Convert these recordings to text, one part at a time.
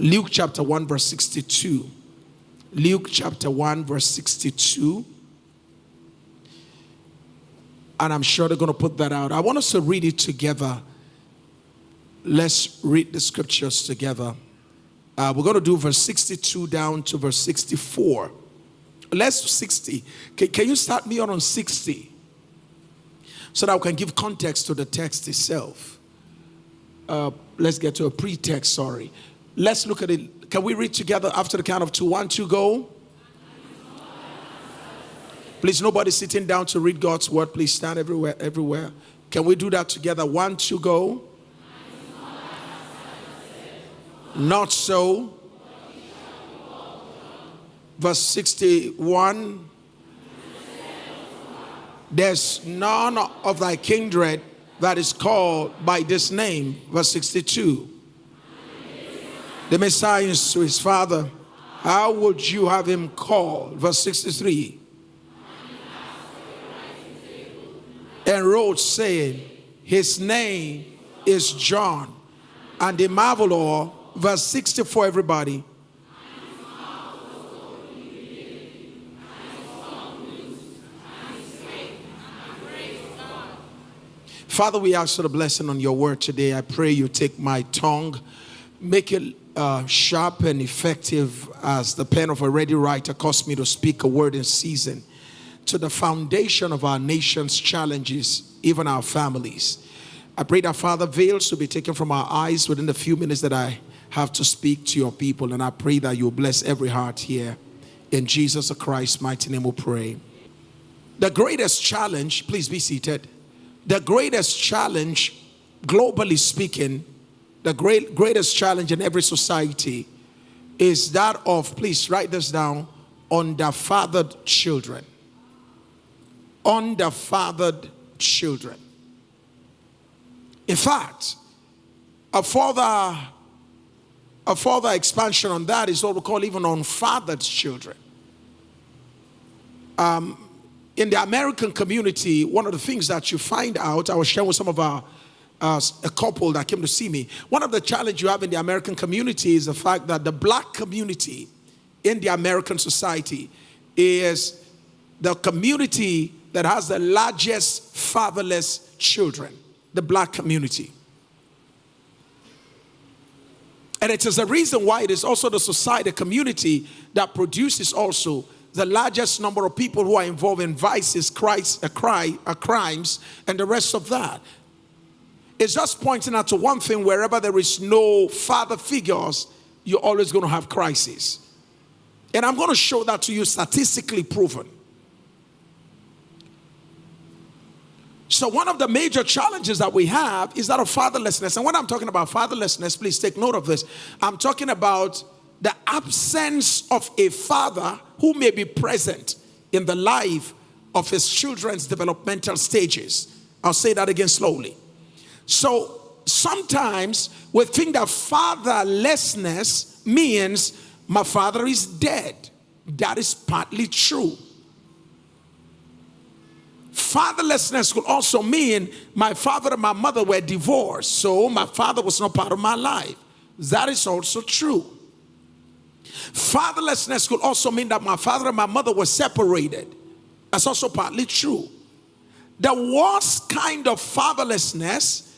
Luke chapter 1 verse 62. Luke chapter 1 verse 62. And I'm sure they're going to put that out. I want us to read it together. Let's read the scriptures together. We're going to do verse 62 down to verse 64. Let's 60. Can you start me on 60? So that we can give context to the text itself. Let's get to a pretext, sorry. Let's look at it. Can we read together after the count of 2? 1, 2, go. Please, nobody sitting down to read God's word. Please stand everywhere. Can we do that together? 1, 2, go. Not so. Verse 61. There's none of thy kindred that is called by this name. Verse 62. The Messiah is to his father. How would you have him called? Verse 63. And wrote, saying, his name is John. And the marvelor, verse 64, everybody. Father, we ask for the blessing on your word today. I pray you take my tongue, make it sharp and effective as the pen of a ready writer, cause me to speak a word in season to the foundation of our nation's challenges, even our families. I pray that, Father, veils to be taken from our eyes within the few minutes that I have to speak to your people. And I pray that you bless every heart here. In Jesus Christ's mighty name we pray. The greatest challenge, please be seated. The greatest challenge, globally speaking, the greatest challenge in every society is that of, please write this down, underfathered children. Underfathered children. In fact, a further expansion on that is what we call even unfathered children. In the American community, one of the things that you find out, I was sharing with some of a couple that came to see me. One of the challenges you have in the American community is the fact that the black community in the American society is the community that has the largest fatherless children, the black community. And it is a reason why it is also the society, community that produces also the largest number of people who are involved in vices, crimes, and the rest of that. It's just pointing out to one thing: wherever there is no father figures, you're always going to have crisis. And I'm going to show that to you, statistically proven. So one of the major challenges that we have is that of fatherlessness. And when I'm talking about fatherlessness, please take note of this. I'm talking about the absence of a father who may be present in the life of his children's developmental stages. I'll say that again slowly. So sometimes we think that fatherlessness means my father is dead. That is partly true. Fatherlessness could also mean my father and my mother were divorced, so my father was not part of my life. That is also true. Fatherlessness could also mean that my father and my mother were separated. That's also partly true. The worst kind of fatherlessness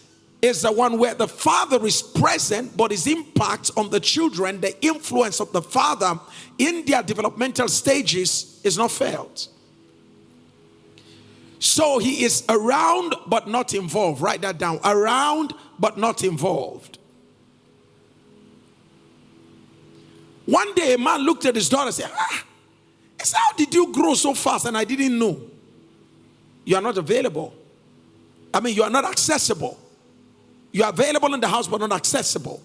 is the one where the father is present, but his impact on the children, the influence of the father in their developmental stages is not felt. So he is around but not involved. Write that down. Around but not involved. One day a man looked at his daughter and said, he said, how did you grow so fast? And I didn't know. You are not available. I mean, you are not accessible. You are available in the house but not accessible.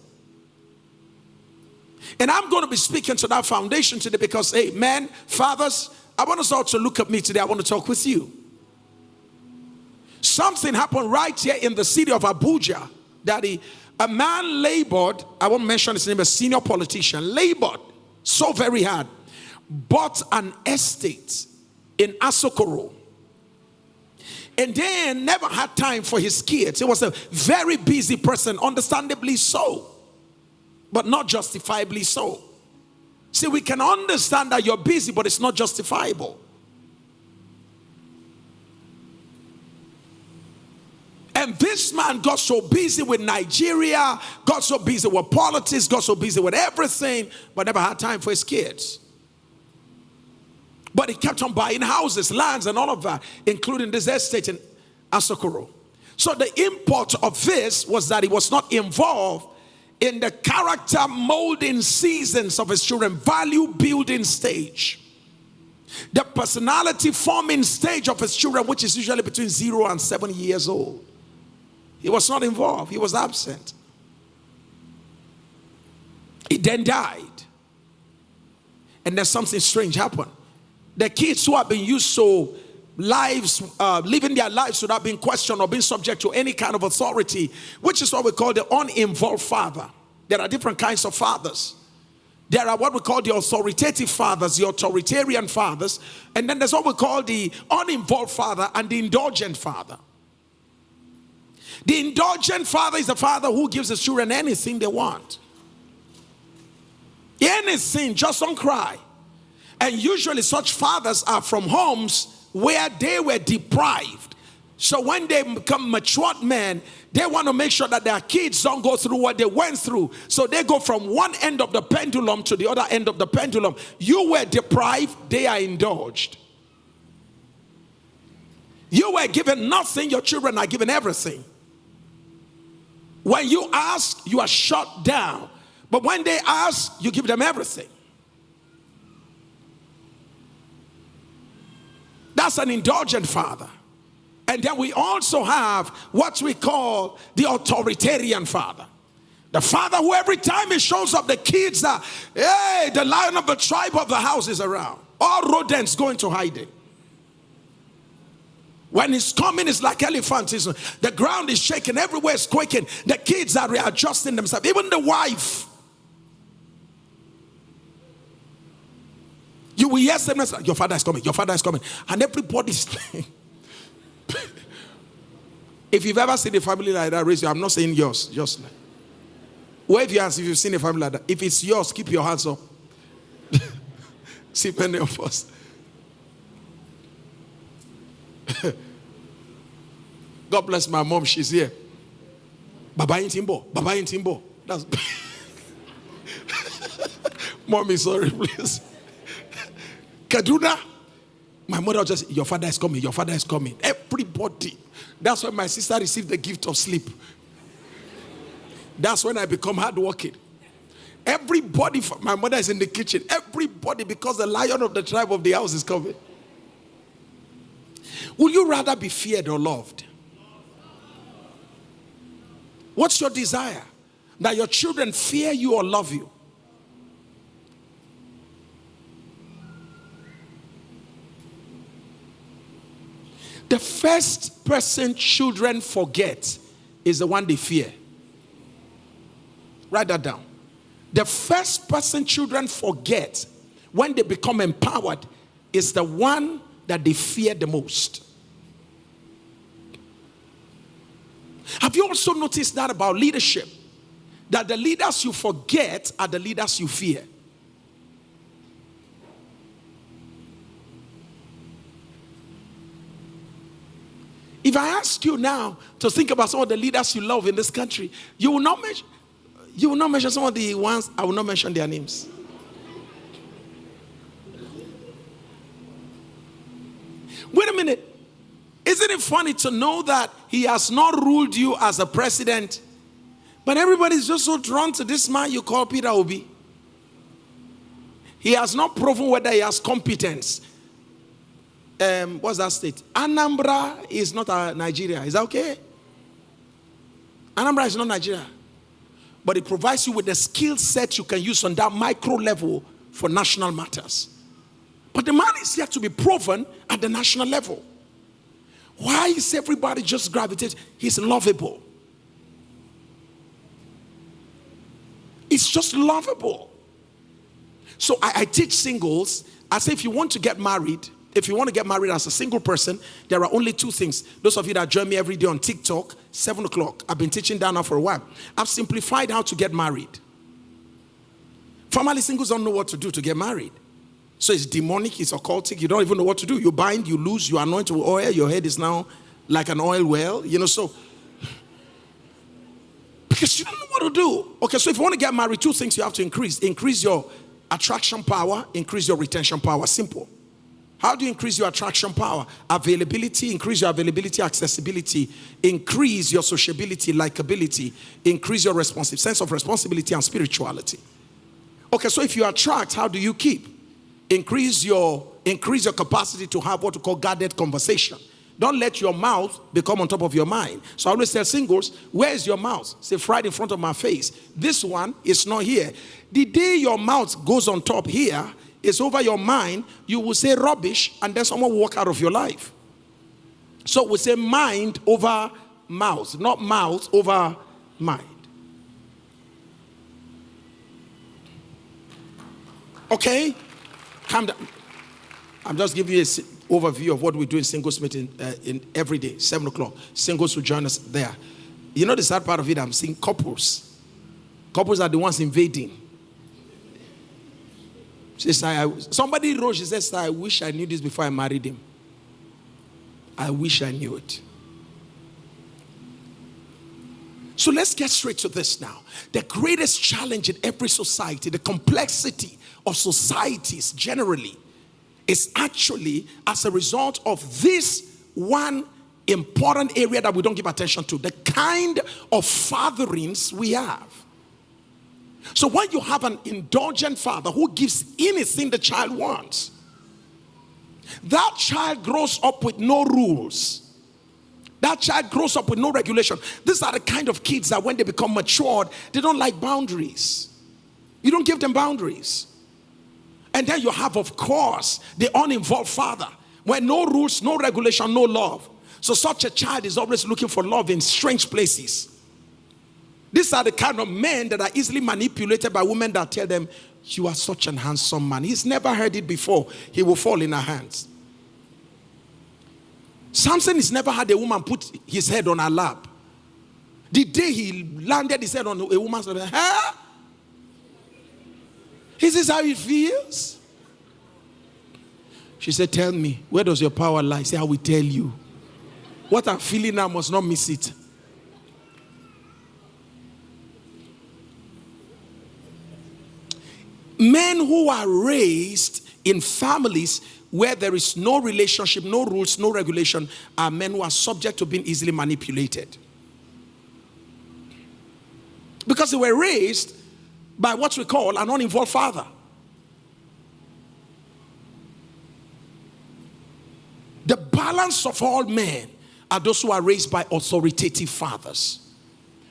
And I'm going to be speaking to that foundation today because, hey, men, fathers, I want us all to look at me today. I want to talk with you. Something happened right here in the city of Abuja. Daddy, a man labored, I won't mention his name, a senior politician, labored so very hard, bought an estate in Asokoro, and then never had time for his kids. He was a very busy person, understandably so. but not justifiably so. See, we can understand that you're busy, but it's not justifiable. And this man got so busy with Nigeria, got so busy with politics, got so busy with everything, but never had time for his kids. But he kept on buying houses, lands, and all of that, including this estate in Asokoro. So the import of this was that he was not involved in the character molding seasons of his children, value building stage, the personality forming stage of his children, which is usually between 0 and 7 years old. He was not involved. He was absent. He then died. And then something strange happened. The kids who have been used to lives, living their lives without being questioned or being subject to any kind of authority, which is what we call the uninvolved father. There are different kinds of fathers. There are what we call the authoritative fathers, the authoritarian fathers, and then there's what we call the uninvolved father and the indulgent father. The indulgent father is the father who gives his children anything they want. Anything, just don't cry. And usually such fathers are from homes where they were deprived. So when they become matured men, they want to make sure that their kids don't go through what they went through. So they go from one end of the pendulum to the other end of the pendulum. You were deprived, they are indulged. You were given nothing, your children are given everything. When you ask, you are shut down. But when they ask, you give them everything. That's an indulgent father. And then we also have what we call the authoritarian father. The father who every time he shows up, the kids are, hey, the lion of the tribe of the house is around. All rodents go into hiding. When he's coming, it's like elephants. The ground is shaking, everywhere is quaking. The kids are readjusting themselves. Even the wife. You will hear them, your father is coming, your father is coming. And everybody's if you've ever seen a family like that, raise your, I'm not saying yours, just like. Wave your hands if you've seen a family like that. If it's yours, keep your hands up. See many of us. God bless my mom, she's here. Baba in Timbo, Baba in Timbo. That's Mommy, sorry, please. Kaduna, my mother just, your father is coming, your father is coming. Everybody. That's when my sister received the gift of sleep. That's when I become hardworking. Everybody, my mother is in the kitchen. Everybody, because the lion of the tribe of the house is coming. Would you rather be feared or loved? What's your desire? That your children fear you or love you? The first person children forget is the one they fear. Write that down. The first person children forget when they become empowered is the one that they fear the most. Have you also noticed that about leadership? That the leaders you forget are the leaders you fear. If I ask you now to think about some of the leaders you love in this country, you will not mention some of the ones, I will not mention their names. Wait a minute. Isn't it funny to know that he has not ruled you as a president, but everybody's just so drawn to this man you call Peter Obi? He has not proven whether he has competence. What's that state? Anambra is not Nigeria. Is that okay? Anambra is not Nigeria. But it provides you with the skill set you can use on that micro level for national matters. But the man is yet to be proven at the national level. Why is everybody just gravitating? He's lovable. It's just lovable. So I teach singles. I say if you want to get married, if you want to get married as a single person, there are only two things. Those of you that join me every day on TikTok, 7 o'clock. I've been teaching down now for a while. I've simplified how to get married. Formerly singles don't know what to do to get married. So it's demonic, it's occultic, you don't even know what to do. You bind, you loose, you anoint with oil, your head is now like an oil well, so because you don't know what to do. Okay, so if you want to get married, two things you have to increase. Increase your attraction power, increase your retention power. Simple. How do you increase your attraction power? Availability, increase your availability, accessibility, increase your sociability, likability, increase your sense of responsibility and spirituality. Okay, so if you attract, how do you keep? Increase your capacity to have what we call guarded conversation. Don't let your mouth become on top of your mind. So I always tell singles, where is your mouth? Say, right in front of my face. This one is not here. The day your mouth goes on top here, it's over your mind, you will say rubbish and then someone will walk out of your life. So we say mind over mouth, not mouth over mind. Okay? Calm down. I'm just giving you an overview of what we do in singles meeting in every day, 7 o'clock. Singles will join us there. You know the sad part of it, I'm seeing couples. Couples are the ones invading. Somebody wrote, she says, I wish I knew this before I married him. I wish I knew it. So let's get straight to this now. The greatest challenge in every society, the complexity of societies generally, is actually as a result of this one important area that we don't give attention to, the kind of fatherings we have. So when you have an indulgent father who gives anything the child wants, that child grows up with no rules. That child grows up with no regulation. These are the kind of kids that when they become matured, they don't like boundaries. You don't give them boundaries. And then you have, of course, the uninvolved father, where no rules, no regulation, no love. So such a child is always looking for love in strange places. These are the kind of men that are easily manipulated by women that tell them, you are such an handsome man. He's never heard it before. He will fall in her hands. Samson has never had a woman put his head on her lap. The day he landed his head on a woman's lap, huh? Is this how it feels? She said, tell me, where does your power lie? Say, I will tell you. What I'm feeling now, I must not miss it. Men who are raised in families where there is no relationship, no rules, no regulation, are men who are subject to being easily manipulated. Because they were raised by what we call an uninvolved father. The balance of all men are those who are raised by authoritative fathers.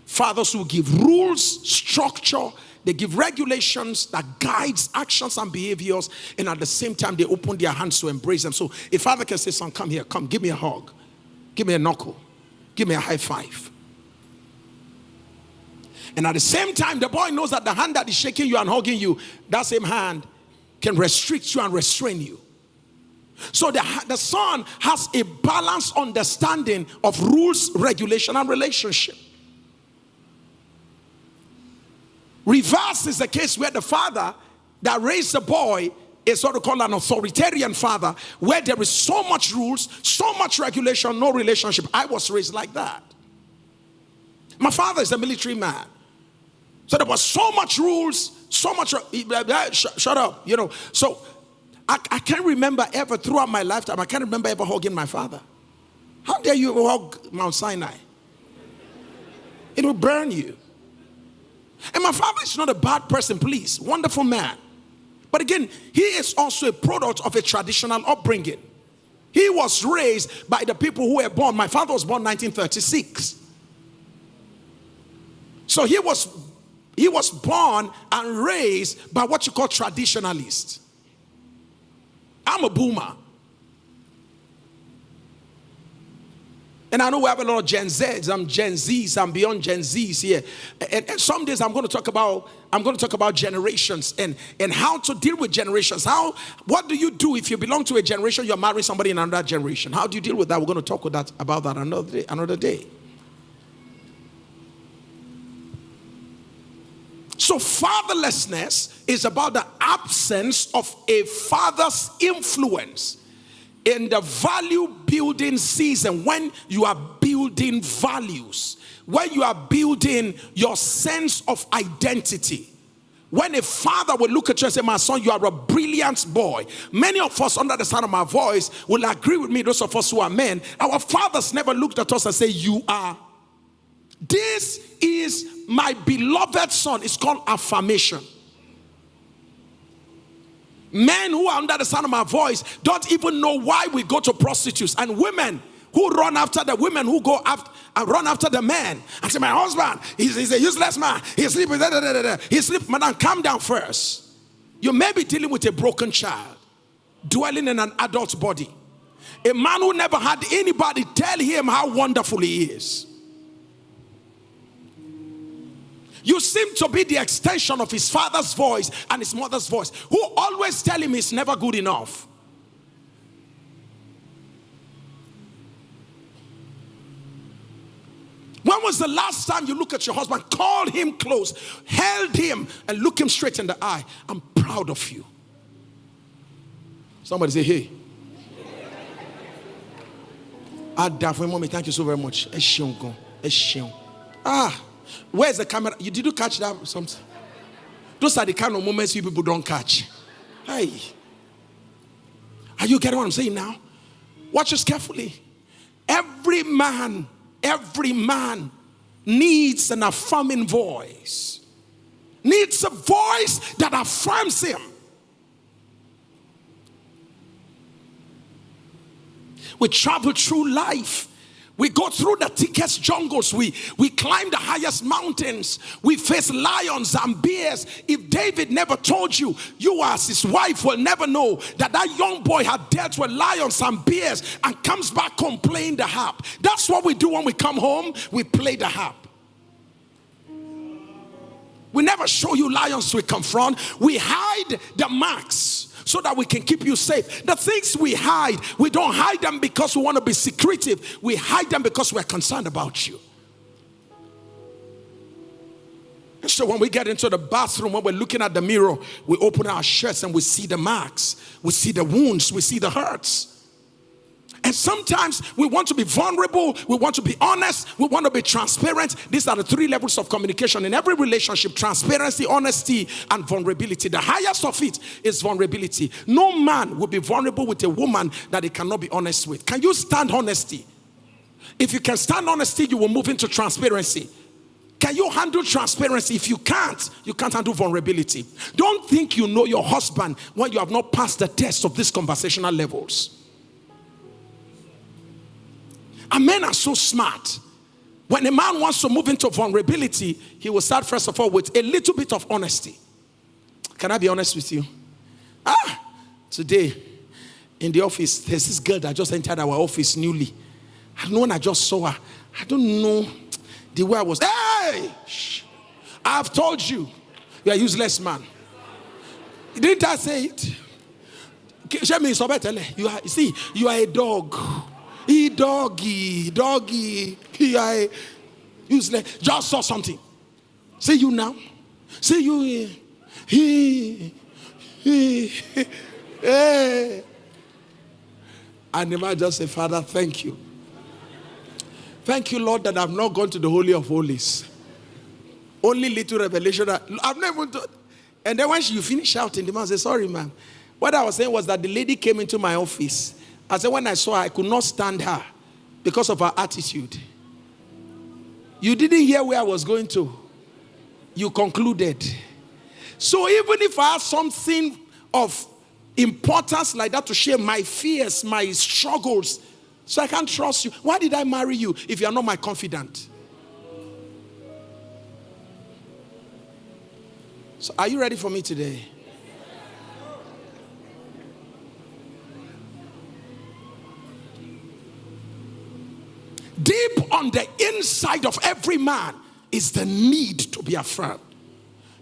Fathers who give rules, structure, they give regulations that guides actions and behaviors, and at the same time they open their hands to embrace them. So a father can say, son, come here, come, give me a hug, give me a knuckle, give me a high five. And at the same time, the boy knows that the hand that is shaking you and hugging you, that same hand can restrict you and restrain you. So the son has a balanced understanding of rules, regulation, and relationship. Reverse is the case where the father that raised the boy is what we call an authoritarian father, where there is so much rules, so much regulation, no relationship. I was raised like that. My father is a military man. So there was so much rules, so much, shut up, So I can't remember ever throughout my lifetime, I can't remember ever hugging my father. How dare you hug Mount Sinai? It will burn you. And my father is not a bad person, please. Wonderful man. But again, he is also a product of a traditional upbringing. He was raised by the people who were born. My father was born 1936. So he was born and raised by what you call traditionalists. I'm a boomer. And I know we have a lot of Gen Zs, I'm Gen Zs, I'm beyond Gen Zs here. And some days I'm going to talk about generations and how to deal with generations. What do you do if you belong to a generation, you're marrying somebody in another generation? How do you deal with that? We're going to talk about that another day. So So fatherlessness is about the absence of a father's influence in the value building season, when you are building values, when you are building your sense of identity. When a father will look at you and say, my son, you are a brilliant boy. Many of us under the sound of my voice will agree with me, those of us who are men. Our fathers never looked at us and say, you are. This is my beloved son. It's called affirmation. Men who are under the sound of my voice don't even know why we go to prostitutes, and women who run after the women who go after and run after the man and say, my husband, he's a useless man, he's sleeping, he's sleeping. Madam, calm down first. You may be dealing with a broken child dwelling in an adult body, a man who never had anybody tell him how wonderful he is. You seem to be the extension of his father's voice and his mother's voice, who always tell him he's never good enough. When was the last time you look at your husband, called him close, held him, and look him straight in the eye? I'm proud of you. Somebody say, hey. Mommy, thank you so very much. Where's the camera? Did you catch that? Something? Those are the kind of moments you people don't catch. Hey. Are you getting what I'm saying now? Watch this carefully. Every man needs an affirming voice. Needs a voice that affirms him. We travel through life. We go through the thickest jungles. We climb the highest mountains. We face lions and bears. If David never told you, you as his wife will never know that young boy had dealt with lions and bears and comes back home playing the harp. That's what we do when we come home. We play the harp. We never show you lions we confront. We hide the marks so that we can keep you safe. The things we hide, we don't hide them because we want to be secretive. We hide them because we're concerned about you. And so when we get into the bathroom, when we're looking at the mirror, we open our shirts and we see the marks. We see the wounds. We see the hurts. And sometimes we want to be vulnerable, we want to be honest, we want to be transparent. These are the three levels of communication in every relationship: transparency, honesty, and vulnerability. The highest of it is vulnerability. No man will be vulnerable with a woman that he cannot be honest with. Can you stand honesty? If you can stand honesty, you will move into transparency. Can you handle transparency? If you can't handle vulnerability. Don't think you know your husband when you have not passed the test of these conversational levels. And men are so smart. When a man wants to move into vulnerability, he will start first of all with a little bit of honesty. Can I be honest with you? Today in the office, there's this girl that just entered our office newly. I know when I just saw her, I don't know the way I was. Hey! I've told you, you're a useless man. Didn't I say it? You are a dog. Doggy. Useless. Just saw something. See you now. See you here. And the man just say, Father, thank you. Thank you, Lord, that I've not gone to the Holy of Holies. Only little revelation that I've never done. And then when you finish shouting, the man said, sorry, man. What I was saying was that the lady came into my office. I said, when I saw her, I could not stand her because of her attitude. You didn't hear where I was going to. You concluded. So even if I have something of importance like that to share, my fears, my struggles, so I can't trust you. Why did I marry you if you are not my confidant? So are you ready for me today? Deep on the inside of every man is the need to be affirmed.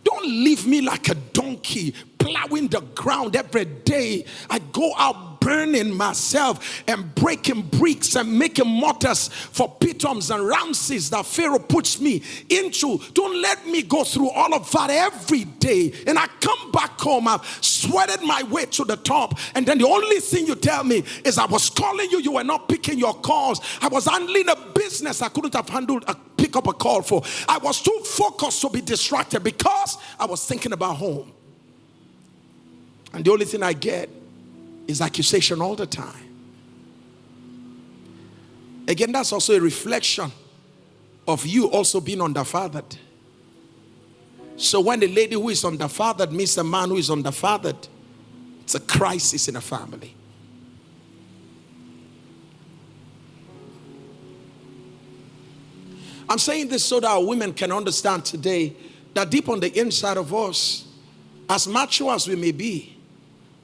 Don't leave me like a donkey plowing the ground every day. I go out burning myself and breaking bricks and making mortars for Pitoms and Ramses that Pharaoh puts me into. Don't let me go through all of that every day. And I come back home, I've sweated my way to the top. And then the only thing you tell me is I was calling you, you were not picking your calls. I was handling a business I couldn't have handled, pick up a call for. I was too focused to be distracted because I was thinking about home. And the only thing I get is accusation all the time. Again, that's also a reflection of you also being underfathered. So when the lady who is underfathered meets a man who is underfathered, it's a crisis in a family. I'm saying this so that our women can understand today that deep on the inside of us, as mature as we may be,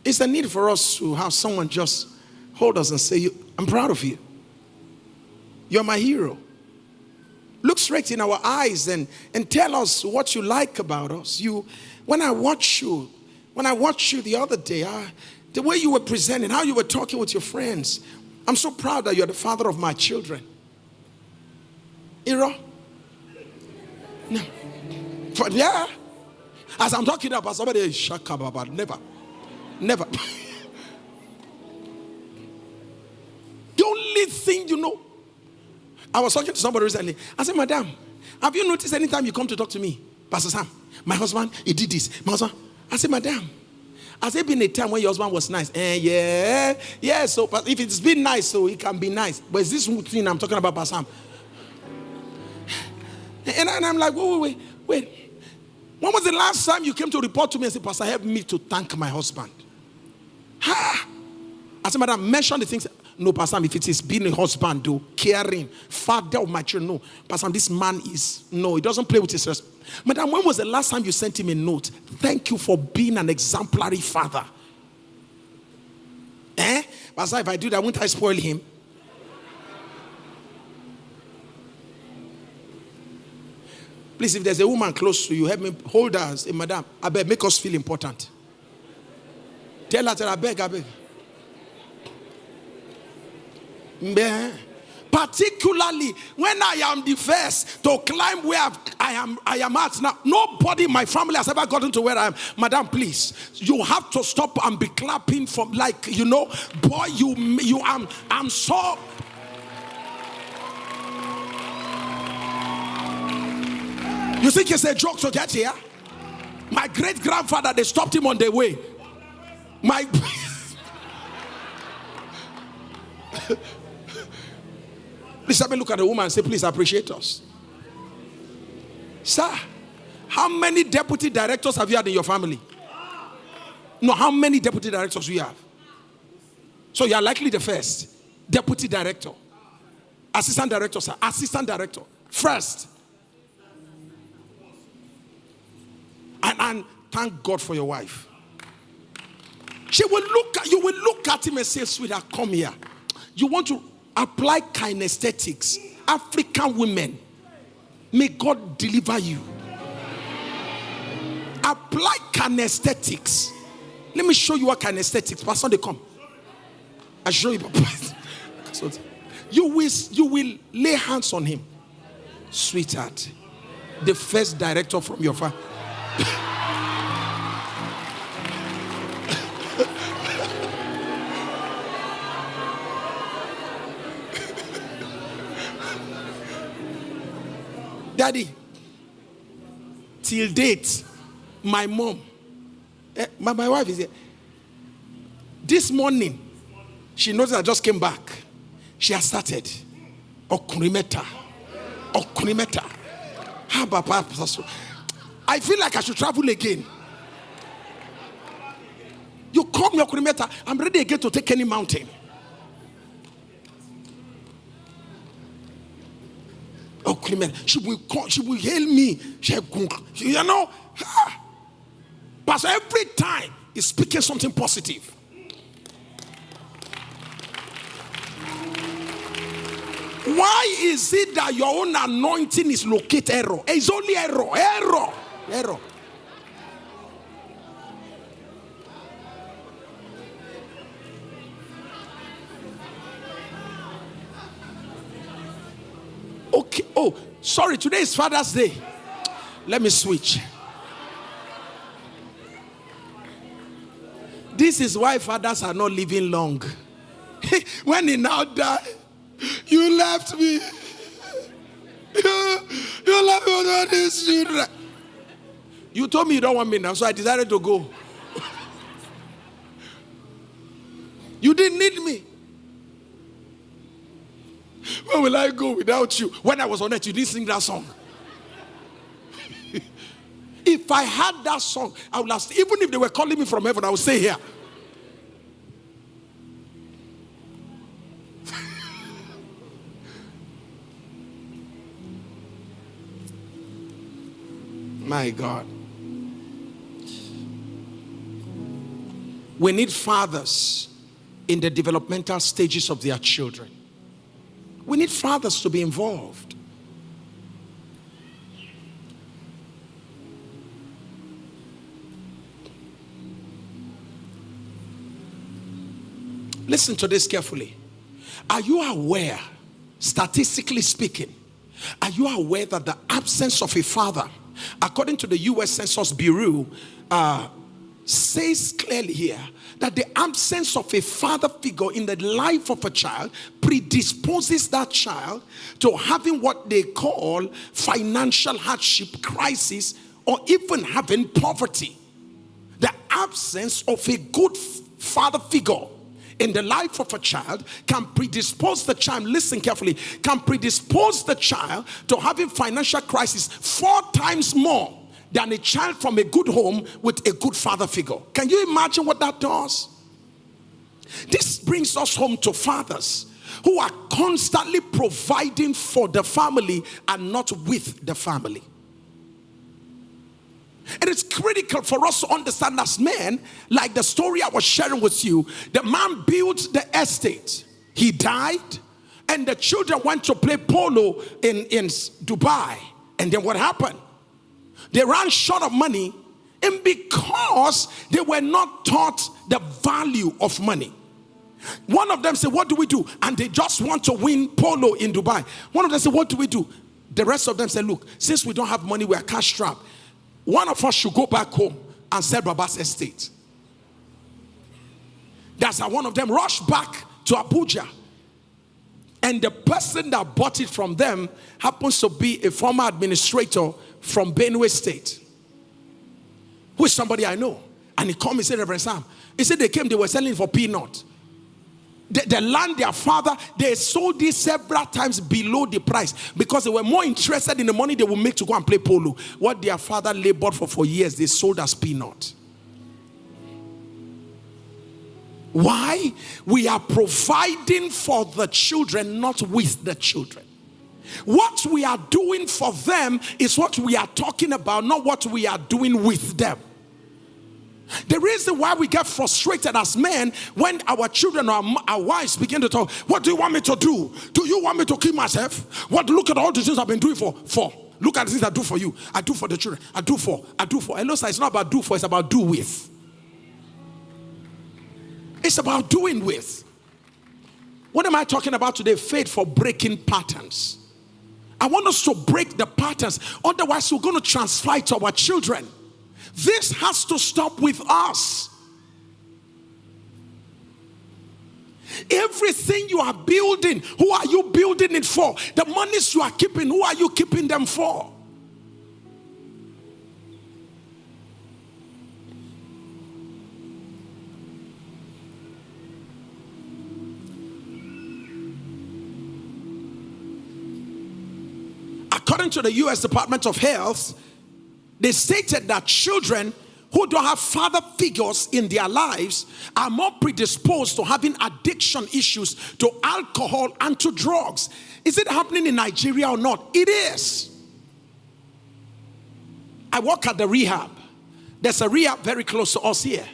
it's a need for us to have someone just hold us and say, I'm proud of you. You're my hero. Look straight in our eyes and tell us what you like about us. When I watch you the other day, the way you were presenting, how you were talking with your friends, I'm so proud that you're the father of my children. Hero? No. Yeah. As I'm talking about somebody, shakababa, never. Never. The only thing I was talking to somebody recently. I said, Madam, have you noticed anytime you come to talk to me, Pastor Sam, my husband, he did this. My husband. I said, Madam, has there been a time when your husband was nice? Yeah. So, but if it's been nice, so it can be nice. But is this thing I'm talking about, Pastor Sam? And I'm like, wait. When was the last time you came to report to me and said, Pastor, help me to thank my husband? I said, Madam, mention the things. No, Pastor, if it is being a husband, though, caring, father of my children, no. Pastor, this man is, no, he doesn't play with his respect. Madam, when was the last time you sent him a note? Thank you for being an exemplary father. Pastor, if I do that, won't I spoil him? Please, if there's a woman close to you, help me hold her. Say, Madam, I beg, make us feel important. Tell her, I beg. Particularly when I am the first to climb where I am at now. Nobody in my family has ever gotten to where I am. Madam, please, you have to stop and be clapping from boy, I'm so. You think it's a joke to get here? My great grandfather, they stopped him on the way. Please let me look at the woman and say, please appreciate us. Sir, how many deputy directors have you had in your family? No, how many deputy directors do you have? So you are likely the first. Deputy director. Assistant director, sir. Assistant director. First. And thank God for your wife. You will look at him and say, sweetheart, come here. You want to apply kinesthetics. African women, may God deliver you. Apply kinesthetics. Let me show you what kinesthetics. Pastor, they come. I show you. You will lay hands on him. Sweetheart, the first director from your family. Daddy, till date, my mom, my wife is here. This morning, she knows I just came back. She has started. Okurimeta. I feel like I should travel again. You call me Okurimeta, I'm ready again to take any mountain. She will hail me. You know, Pastor, every time he's speaking something positive. Why is it that your own anointing is located error? It's only error. Oh, sorry, today is Father's Day. Let me switch. This is why fathers are not living long. When he now died, you left me. You left me with all these children. You told me you don't want me now, so I decided to go. You didn't need me. Where will I go without you? When I was on earth, you didn't sing that song. If I had that song, I would have, even if they were calling me from heaven, I would stay here. My God. We need fathers in the developmental stages of their children. We need fathers to be involved. Listen to this carefully. Are you aware, statistically speaking, are you aware that the absence of a father, according to the U.S. Census Bureau, says clearly here that the absence of a father figure in the life of a child predisposes that child to having what they call financial hardship, crisis, or even having poverty. The absence of a good father figure in the life of a child can predispose the child, listen carefully, can predispose the child to having financial crisis 4 times more than a child from a good home with a good father figure. Can you imagine what that does? This brings us home to fathers who are constantly providing for the family and not with the family. It is critical for us to understand as men, like the story I was sharing with you. The man built the estate. He died, and the children went to play polo in Dubai. And then what happened? They ran short of money, and because they were not taught the value of money. One of them said, what do we do? And they just want to win polo in Dubai. One of them said, what do we do? The rest of them said, look, since we don't have money, we are cash strapped. One of us should go back home and sell Baba's estate. That's how one of them rushed back to Abuja. And the person that bought it from them happens to be a former administrator from Benue State, who is somebody I know. And he called me and said, Reverend Sam, he said they came, they were selling for peanut. The land, their father, they sold it several times below the price because they were more interested in the money they would make to go and play polo. What their father labored for years, they sold as peanut. Why? We are providing for the children, not with the children. What we are doing for them is what we are talking about, not what we are doing with them. The reason why we get frustrated as men when our children or our wives begin to talk, what do you want me to do? Do you want me to kill myself? What? Look at all the things I've been doing for. Look at the things I do for you. I do for the children. I do for. And listen, it's not about do for, it's about do with. It's about doing with. What am I talking about today? Faith for breaking patterns. I want us to break the patterns. Otherwise, we're going to transfer it to our children. This has to stop with us. Everything you are building, who are you building it for? The monies you are keeping, who are you keeping them for? According to the U.S. Department of Health, they stated that children who don't have father figures in their lives are more predisposed to having addiction issues to alcohol and to drugs. Is it happening in Nigeria or not? It is. I work at the rehab. There's a rehab very close to us here.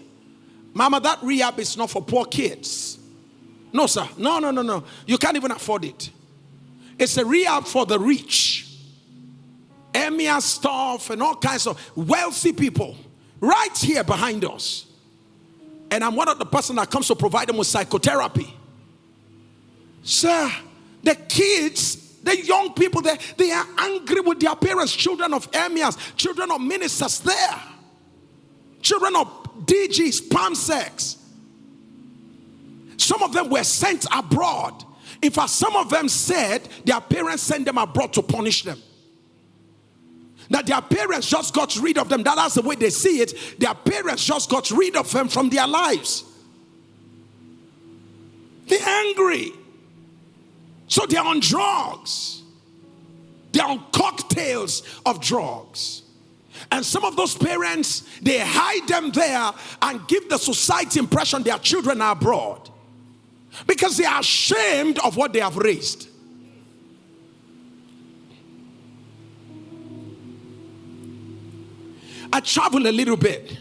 Mama, that rehab is not for poor kids. No, sir. No. You can't even afford it. It's a rehab for the rich. Emir stuff and all kinds of wealthy people right here behind us. And I'm one of the person that comes to provide them with psychotherapy. Sir, the kids The young people there, they are angry with their parents. Children of emirs, children of ministers there. Children of DGs, palm sex. Some of them were sent abroad. In fact, some of them said their parents sent them abroad to punish them. That their parents just got rid of them. That's the way they see it. Their parents just got rid of them from their lives. They're angry. So they're on drugs. They're on cocktails of drugs. And some of those parents, they hide them there and give the society impression their children are abroad. Because they are ashamed of what they have raised. I travel a little bit.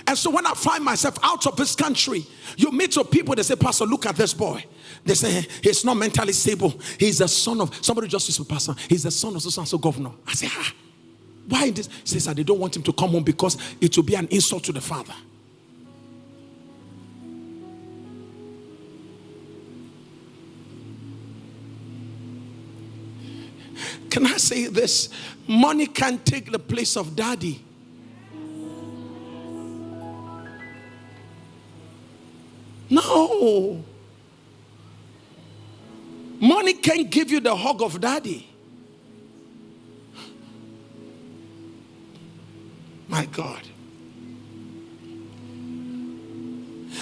And so when I find myself out of this country, you meet some people, they say, Pastor, look at this boy. They say, he's not mentally stable. He's the son of, somebody just used to pastor, he's the son of so-and-so governor. I say, why this? He says that they don't want him to come home because it will be an insult to the father. Can I say this? Money can't take the place of daddy. No. Money can't give you the hug of daddy. My God.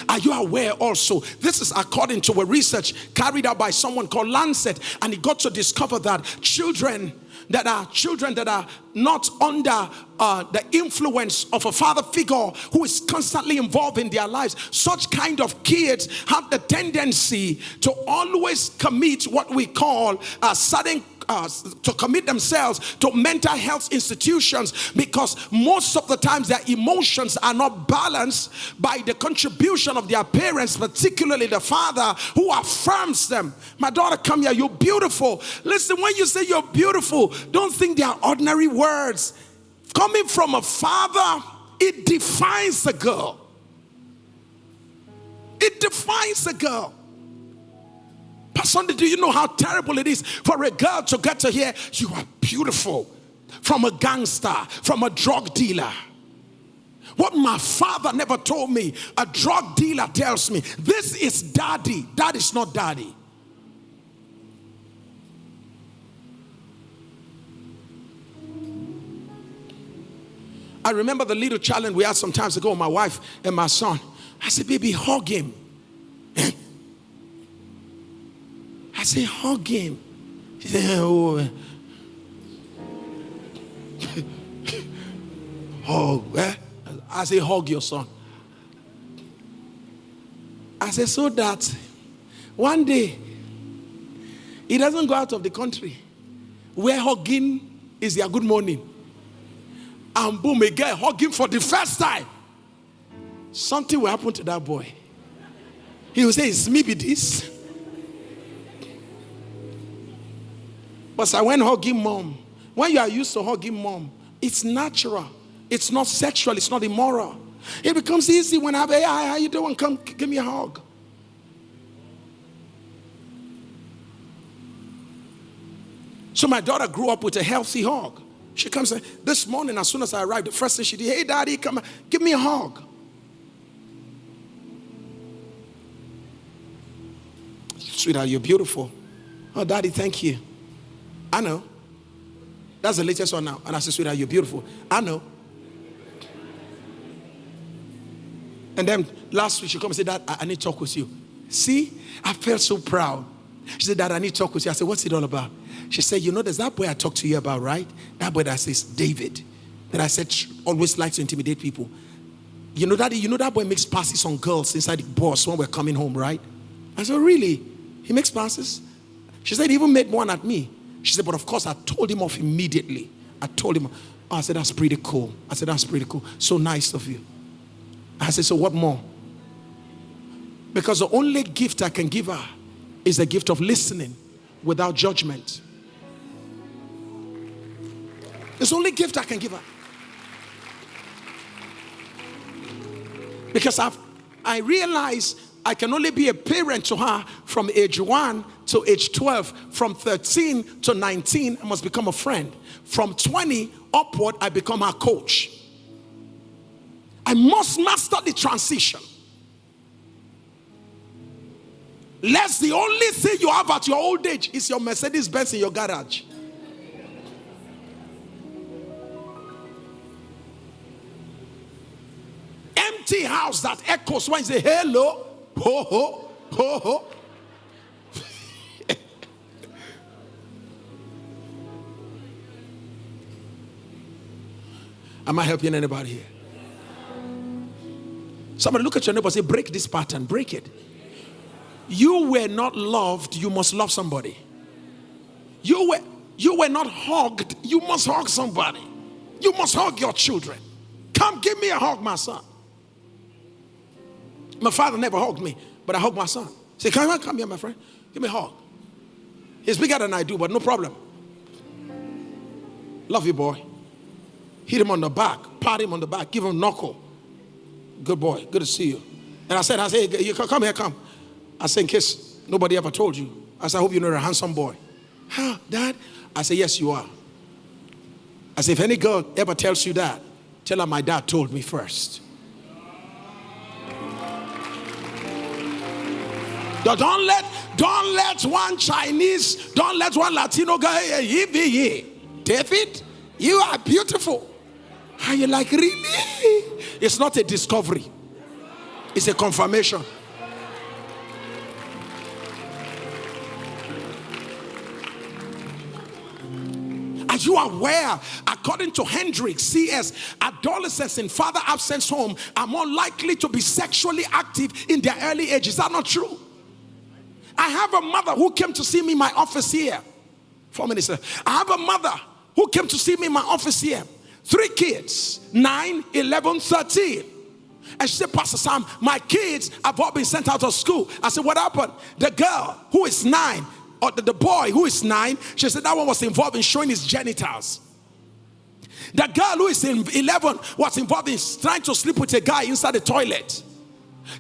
Are you aware also? This is according to a research carried out by someone called Lancet, and he got to discover that children that are not under the influence of a father figure who is constantly involved in their lives, such kind of kids have the tendency to always commit what we call to commit themselves to mental health institutions, because most of the times their emotions are not balanced by the contribution of their parents, particularly the father who affirms them. My daughter, come here, you're beautiful. Listen, when you say you're beautiful, don't think they are ordinary words. Coming from a father, it defines the girl. It defines the girl. Pastor, do you know how terrible it is for a girl to get to hear, you are beautiful, from a gangster, from a drug dealer? What my father never told me, a drug dealer tells me, this is daddy. That is not daddy. I remember the little challenge we had some time ago, my wife and my son. I said, baby, hug him. I said, hug him. She said, oh. I said, hug your son. I said, so that one day he doesn't go out of the country where hugging is their good morning. And boom, a guy hug him for the first time. Something will happen to that boy. He will say, it's maybe this. But I went hugging mom. When you are used to hugging mom, it's natural. It's not sexual. It's not immoral. It becomes easy when I have, hey, how you doing? Come, give me a hug. So my daughter grew up with a healthy hug. She comes in this morning, as soon as I arrived, the first thing she did, hey, daddy, come on, give me a hug. Sweetheart, you're beautiful. Oh, daddy, thank you. I know. That's the latest one now. And I said, sweetheart, you're beautiful. I know. And then last week she come and said, Dad, I need to talk with you. See, I felt so proud. She said, Dad, I need to talk with you. I said, what's it all about? She said, you know, there's that boy I talked to you about, right? That boy that says David. That I said always likes to intimidate people. You know, Daddy, you know that boy makes passes on girls inside the bus when we're coming home, right? I said, really? He makes passes? She said, he even made one at me. She said, but of course I told him off immediately. I told him. Oh, I said, that's pretty cool. I said, that's pretty cool. So nice of you. I said, so what more? Because the only gift I can give her is the gift of listening without judgment. It's the only gift I can give her. Because I realize I can only be a parent to her from age 1 to age 12. From 13 to 19, I must become a friend. From 20 upward, I become her coach. I must master the transition. Lest the only thing you have at your old age is your Mercedes Benz in your garage. Empty house that echoes when you say hello, ho ho, ho ho. Am I helping anybody here? Somebody look at your neighbor and say, break this pattern, break it. You were not loved, you must love somebody. You were not hugged, you must hug somebody. You must hug your children. Come give me a hug, my son. My father never hugged me, but I hug my son. Say, come here, my friend. Give me a hug. He's bigger than I do, but no problem. Love you, boy. Hit him on the back, pat him on the back, give him a knuckle. Good boy, good to see you. And I said, you come here, come. I said, in case nobody ever told you. I said, I hope you're not a handsome boy. Huh, Dad? I said, yes, you are. I said, if any girl ever tells you that, tell her my dad told me first. Don't let one Chinese, don't let one Latino guy, hey, David, you are beautiful. And you're like, really? It's not a discovery. It's a confirmation. Are you aware, according to Hendricks, CS, adolescents in father absence home are more likely to be sexually active in their early age? Is that not true? I have a mother who came to see me in my office here. 4 minutes. I have a mother who came to see me in my office here. 3 kids, 9, 11, 13. And she said, Pastor Sam, my kids have all been sent out of school. I said, what happened? The girl who is 9, or the boy who is 9, she said that one was involved in showing his genitals. The girl who is in 11 was involved in trying to sleep with a guy inside the toilet.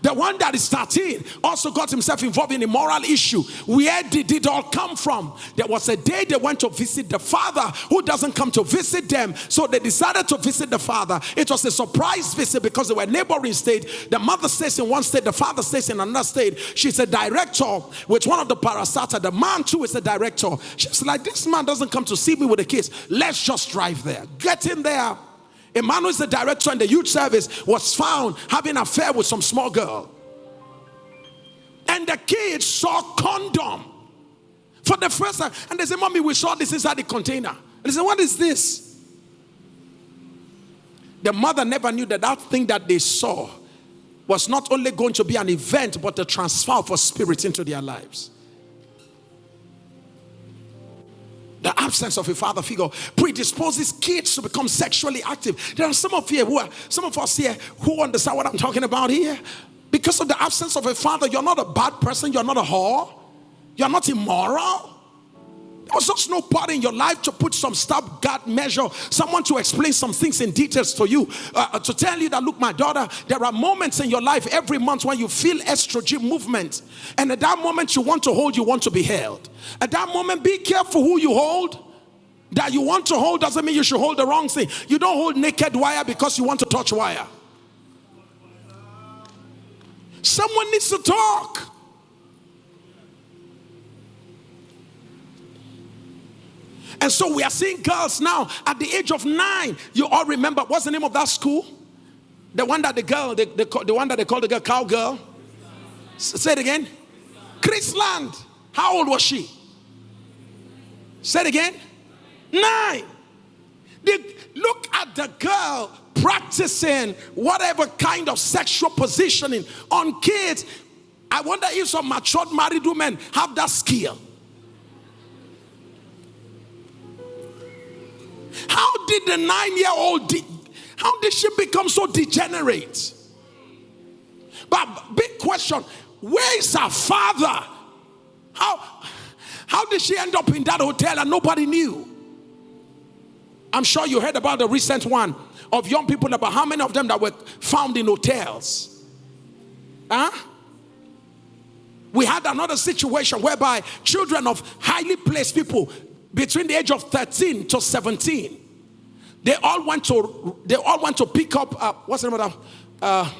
The one that is 13 also got himself involved in a moral issue. Where did it all come from? There was a day they went to visit the father who doesn't come to visit them. So they decided to visit the father. It was a surprise visit because they were neighboring state. The mother stays in one state, the father stays in another state. She's a director with one of the parastata. The man too is a director. She's like, this man doesn't come to see me with the kids. Let's just drive there. Get in there. A man who is the director in the youth service was found having an affair with some small girl. And the kids saw condom for the first time. And they said, Mommy, we saw this inside the container. And they said, what is this? The mother never knew that that thing that they saw was not only going to be an event, but a transfer of a spirit into their lives. The absence of a father figure predisposes kids to become sexually active. There are some of us here who understand what I'm talking about here. Because of the absence of a father, you're not a bad person, you're not a whore, you're not immoral. There was just no part in your life to put some stopgap measure, someone to explain some things in details to you, to tell you that, look, my daughter, there are moments in your life every month when you feel estrogen movement. And at that moment you want to hold, you want to be held. At that moment, be careful who you hold. That you want to hold doesn't mean you should hold the wrong thing. You don't hold naked wire because you want to touch wire. Someone needs to talk. And so we are seeing girls now at the age of 9. You all remember, what's the name of that school? The one that the one that they call the girl cowgirl. Say it again. Chrisland. How old was she? Say it again. 9. Look at the girl practicing whatever kind of sexual positioning on kids. I wonder if some matured married women have that skill. How did the 9-year-old, how did she become so degenerate? But big question, where is her father? How did she end up in that hotel and nobody knew? I'm sure you heard about the recent one of young people, about how many of them that were found in hotels. Huh? We had another situation whereby children of highly placed people between the age of 13 to 17, they all went to pick up what's the name of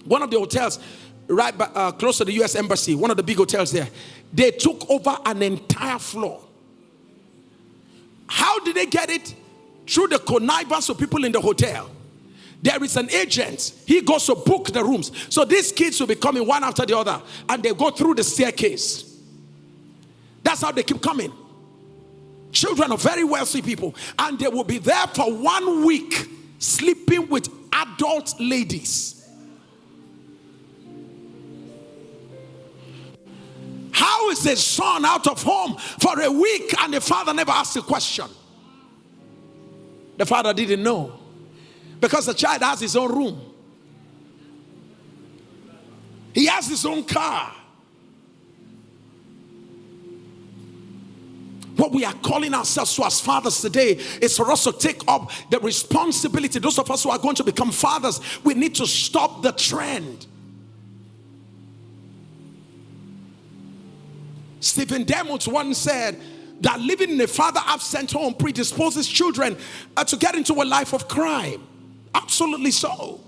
one of the hotels right close to the U.S. Embassy, one of the big hotels there. They took over an entire floor. How did they get it? Through the connivance of people in the hotel. There is an agent. He goes to book the rooms. So these kids will be coming one after the other, and they go through the staircase. That's how they keep coming. Children of very wealthy people. And they will be there for 1 week sleeping with adult ladies. How is a son out of home for a week and the father never asked a question? The father didn't know. Because the child has his own room. He has his own car. What we are calling ourselves to as fathers today is for us to take up the responsibility. Those of us who are going to become fathers, we need to stop the trend. Stephen Demut once said that living in a father-absent home predisposes children to get into a life of crime. Absolutely so.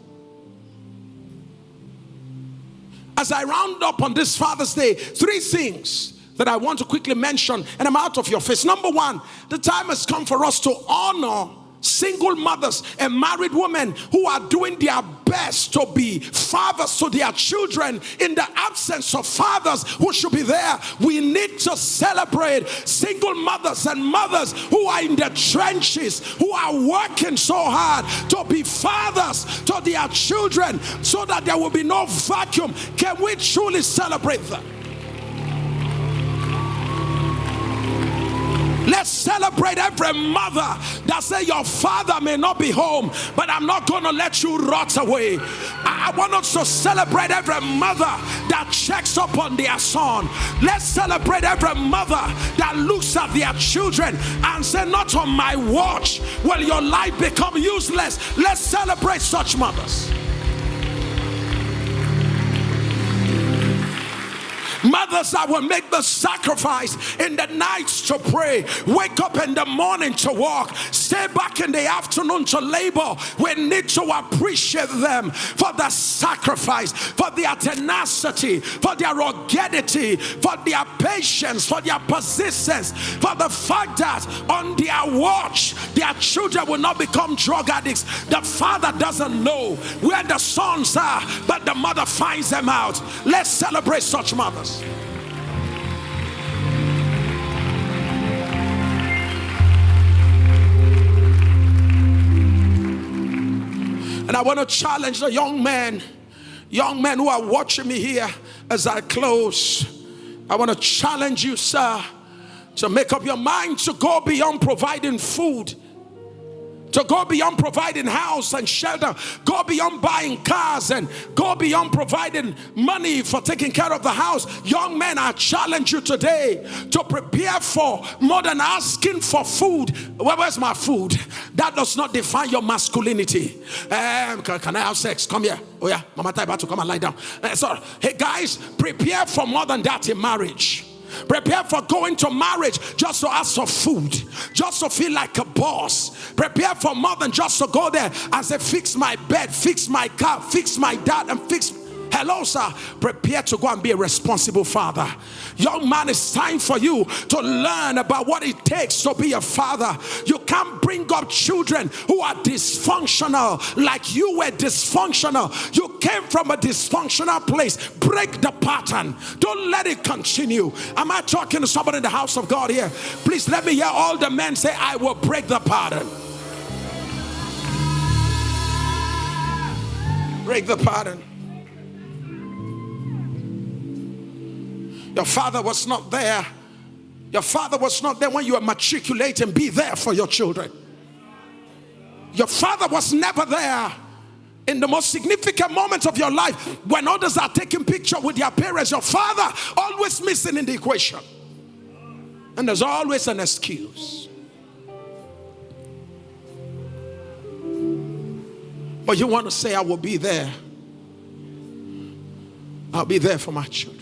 As I round up on this Father's Day, 3 things that I want to quickly mention, and I'm out of your face. Number 1, the time has come for us to honor single mothers and married women who are doing their best to be fathers to their children in the absence of fathers who should be there. We need to celebrate single mothers and mothers who are in the trenches, who are working so hard to be fathers to their children so that there will be no vacuum. Can we truly celebrate them? Let's celebrate every mother that says your father may not be home, but I'm not going to let you rot away. I want us to celebrate every mother that checks up on their son. Let's celebrate every mother that looks at their children and say, not on my watch will your life become useless. Let's celebrate such mothers. Mothers that will make the sacrifice in the nights to pray, wake up in the morning to walk, stay back in the afternoon to labor. We need to appreciate them for the sacrifice, for their tenacity, for their ruggedity, for their patience, for their persistence, for the fact that on their watch, their children will not become drug addicts. The father doesn't know where the sons are, but the mother finds them out. Let's celebrate such mothers. And I want to challenge the young men who are watching me here as I close. I want to challenge you, sir, to make up your mind to go beyond providing food, to go beyond providing house and shelter, go beyond buying cars, and go beyond providing money for taking care of the house. Young men, I challenge you today to prepare for more than asking for food. Where's my food? That does not define your masculinity. Can I have sex? Come here. Oh yeah, Mama Tai about to come and lie down. So, hey guys, prepare for more than that in marriage. Prepare for going to marriage just to ask for food, just to feel like a boss. Prepare for more than just to go there and say, fix my bed, fix my car, fix my dad, and fix. Hello, sir. Prepare to go and be a responsible father. Young man, it's time for you to learn about what it takes to be a father. You can't bring up children who are dysfunctional like you were dysfunctional. You came from a dysfunctional place. Break the pattern. Don't let it continue. Am I talking to somebody in the house of God here? Please let me hear all the men say, I will break the pattern. Break the pattern. Your father was not there. Your father was not there when you were matriculating. Be there for your children. Your father was never there in the most significant moments of your life when others are taking pictures with their parents. Your father always missing in the equation. And there's always an excuse. But you want to say, I will be there. I'll be there for my children.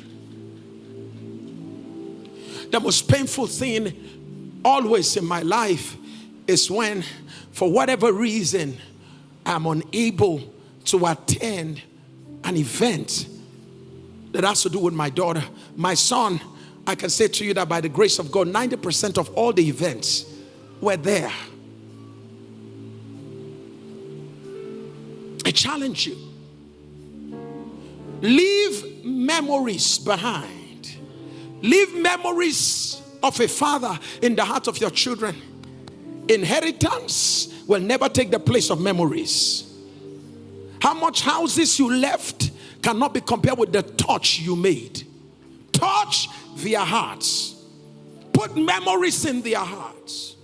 The most painful thing always in my life is when, for whatever reason, I'm unable to attend an event that has to do with my daughter. My son, I can say to you that by the grace of God, 90% of all the events were there. I challenge you. Leave memories behind. Leave memories of a father in the heart of your children. Inheritance will never take the place of memories. How much houses you left cannot be compared with the touch you made. Touch their hearts. Put memories in their hearts.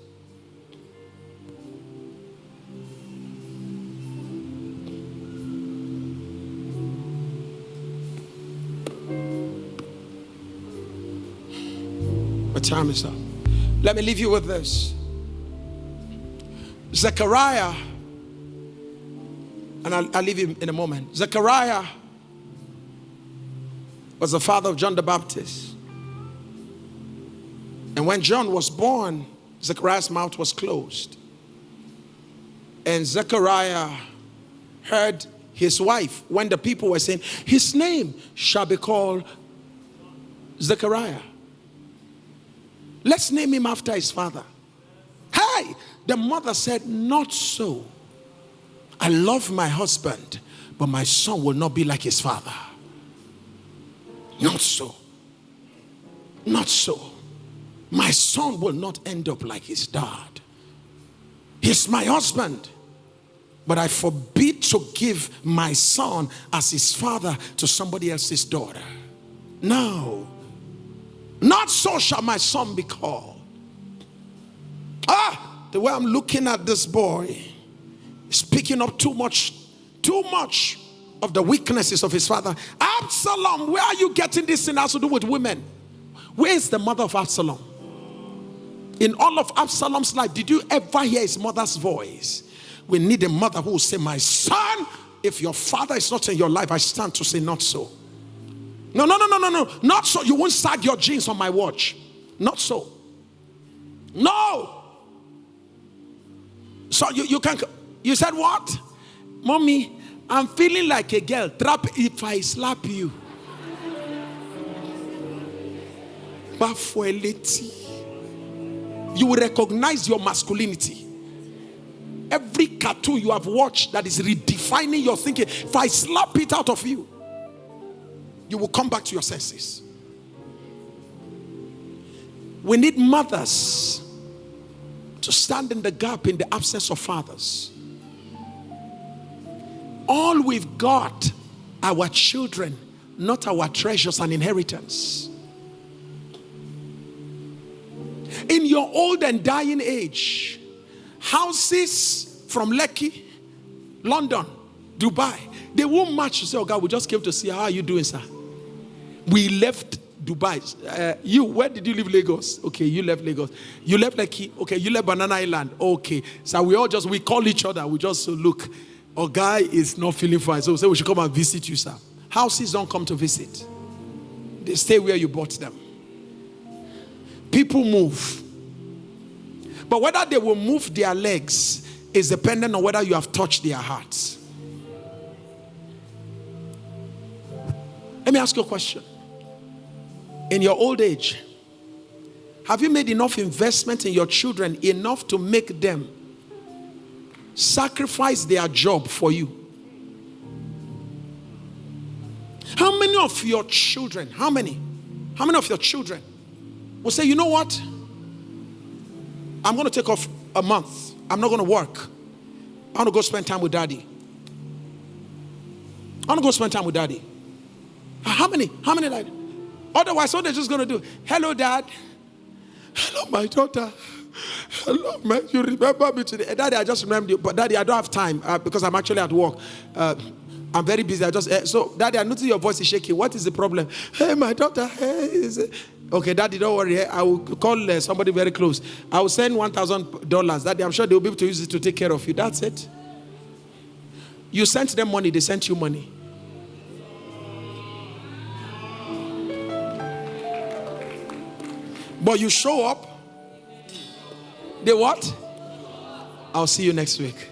My time is up. Let me leave you with this. Zechariah, and I'll leave him in a moment. Zechariah was the father of John the Baptist. And when John was born, Zechariah's mouth was closed. And Zechariah heard his wife when the people were saying, his name shall be called Zechariah. Let's name him after his father. Hey, the mother said, not so. I love my husband, but my son will not be like his father. Not so. Not so. My son will not end up like his dad. He's my husband, but I forbid to give my son as his father to somebody else's daughter. No. Not so shall my son be called. The way I'm looking at this boy is picking up too much of the weaknesses of his father. Absalom, where are you getting this thing has to do with women? Where is the mother of Absalom? In all of Absalom's life, did you ever hear his mother's voice? We need a mother who will say, my son, if your father is not in your life, I stand to say not so. No. Not so. You won't sag your jeans on my watch. Not so. No. So you said what? Mommy, I'm feeling like a girl. Trap if I slap you. You will recognize your masculinity. Every cartoon you have watched that is redefining your thinking, if I slap it out of you, you will come back to your senses. We need mothers to stand in the gap in the absence of fathers. All we've got are our children, not our treasures and inheritance. In your old and dying age, houses from Lekki, London, Dubai, they won't match. You say, oh God, we just came to see how are you doing, sir? We left Dubai. Where did you leave Lagos? Okay, you left Lagos. You left Lekki. Okay, you left Banana Island. Okay, so we call each other. We just look. Our guy is not feeling fine, so we say we should come and visit you, sir. Houses don't come to visit. They stay where you bought them. People move. But whether they will move their legs is dependent on whether you have touched their hearts. Let me ask you a question. In your old age, have you made enough investment in your children, enough to make them sacrifice their job for you? How many of your children, how many of your children will say, you know what? I'm going to take off a month. I'm not going to work. I want to go spend time with daddy. I want to go spend time with daddy. How many like that? Otherwise, what they're just going to do, hello, dad. Hello, my daughter. Hello, man. You remember me today? Daddy, I just remembered you. But daddy, I don't have time because I'm actually at work. I'm very busy. So, daddy, I notice your voice is shaking. What is the problem? Hey, my daughter. Hey, okay, daddy, don't worry. I will call somebody very close. I will send $1,000. Daddy, I'm sure they'll be able to use it to take care of you. That's it. You sent them money. They sent you money. But you show up. They what? I'll see you next week.